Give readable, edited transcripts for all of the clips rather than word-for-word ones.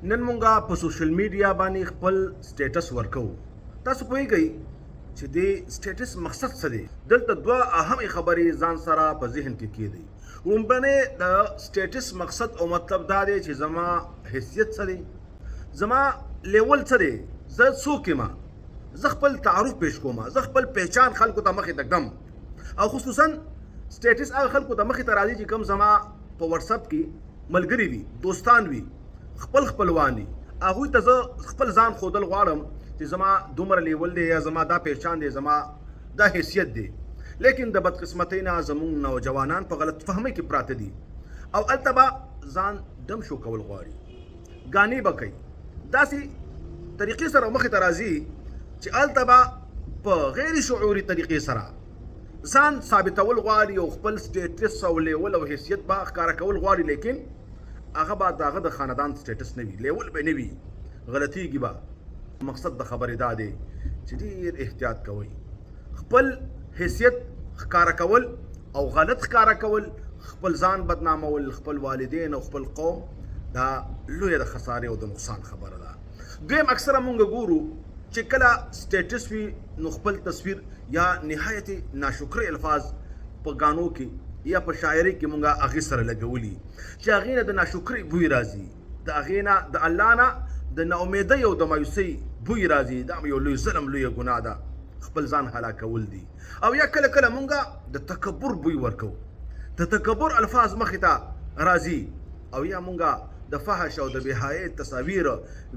نن مونږه په سوشل میډیا باندې خپل سټیټس ورکو. تاسو پوهیږئ چې د سټیټس مقصد څه دی؟ دلته دوه اهم خبرې ځان سره په ذهن کې کېدي. لومبنه د سټیټس مقصد او مطلب دا دی چې زما حیثیت څه دی، زما لیول څه دی، زه څوک یم، زه خپل تعارف پیش کوم، زه خپل پہچان خلکو ته مخې ته ږدم. او خصوصا سټیټس هغه خلکو ته مخې ته راځي چې کوم زما په واتساپ کې ملګري وي، دوستان وي، خپل خپلوان وي. هغوی ته زه خپل ځان ښودل غواړم چې زما دومره لیول دی یا زما دا پہچان دی، زما دا حیثیت دی. لیکن د بدقسمتۍ نه زموږ نوجوانان په غلط فهمۍ کې پراته دي او هلته به ځان دم شو کول غواړي، ګانې به کوي، داسې طریقې سره مخې ته راځي چې هلته به په غیر شعوري طریقې سره ځان ثابتول غواړي او خپل سټیټس او لیول او حیثیت به ښکاره کول غواړي. لیکن هغه به د هغه د خاندان سټیټس نه وي، لیول به نه وي، غلطیږي به. مقصد د خبرې دا دی چې ډېر احتیاط کوئ، خپل حیثیت ښکاره کول او غلط ښکاره کول، خپل ځان بدنامول، خپل والدین او خپل قوم، دا لویه د خسارې او د نقصان خبره ده. دویم اکثره مونږ ګورو چې کله سټیټس وي نو خپل تصویر یا نهایت ناشکرۍ الفاظ په ګانو کې یا په شاعرۍ کې مونږ هغې سره لګولي چې هغې نه د ناشکرۍ بوی راځي، د هغې نه د الله نه د ناامیدۍ او د مایوسۍ بوی راځي. دا یو لوی ظلم، لویه ګناه ده، خپل ځان هلاکول دي. او یا کله کله مونږ د تکبر بوی ورکو، د تکبر الفاظ مخې ته راځي، او یا مونږ د فحش او د بېحیایۍ تصاویر،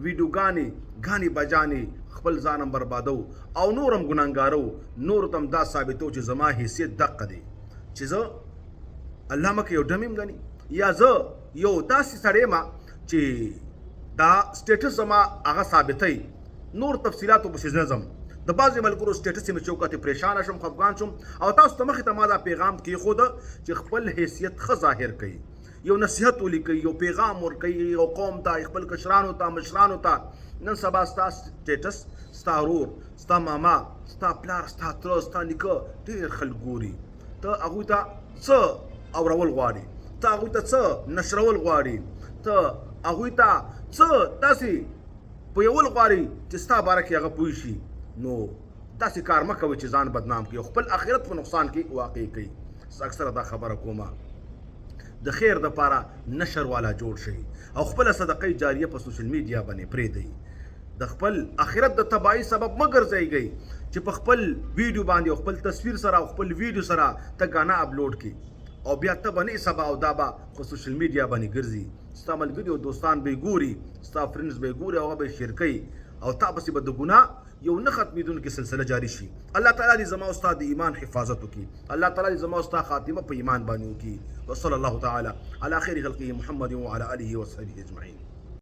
ویډیوګانې، ګانې بجانې خپل ځان هم بربادو او نور هم ګناهګارو، نورو ته هم دا ثابتو چې زما حیثیت دقه دی چې زه الله مکه یو ډم یم ګني، یا زه یو داسې سړی یم چې دا سټیټس زما هغه ثابتوي. نور تفصیلاتو پسې نه ځم. د بعضې ملګرو سټیټس یې مې چوکاتې پریشانه شم، خفګان شم، او تاسو ته مخې ته ما دا پیغام کېښوده چې خپل حیثیت ښه ظاهر کوي، یو نصیحت ولیکئ، یو پیغام ورکوي یو قوم ته، خپل کشرانو ته، مشرانو ته. نن سبا ستا سټیټس ستا ورور، ستا ماما، ستا پلار، ستا تره، ستا نیکه ډېر خلک ګوري. ته هغوی ته څه اورول غواړي، ته هغوی ته څه نشرول غواړي، ته هغوی ته څه داسې پویول غواړي چې ستا باره کې هغه پوه شي. نو داسې کار مه کوئ چې ځان بدنام کړي او خپل آخرت په نقصان کې واقع کوي. اکثره دا خبره کومه د خیر دپاره نشر والا جوړ شئ او خپله صدقه جاریه په سوشل میډیا باندې پرېږدئ. د خپل آخرت د تباهۍ سبب مه ګرځئ چې په خپل ویډیو باندې او خپل تصویر سره او خپل ویډیو سره ته ګانا اپلوډ کړي او بیا ته به نه سبا او دا به په سوشل میډیا باندې ګرځي. ستا ملګري او دوستان به یې ګوري، ستا فرینډز به یې ګوري او هغه به یې شیر کوي او تا پسې به د ګناه یو نه ختمېدونکې سلسله جاري شي. الله تعالی دې زما او ستا د ایمان حفاظت وکړي. الله تعالی دې زما او ستا خاتمه په ایمان باندې وکړي. وصلی الله تعالی علی خیر خلقه محمد وعلى آله وصحبه اجمعین.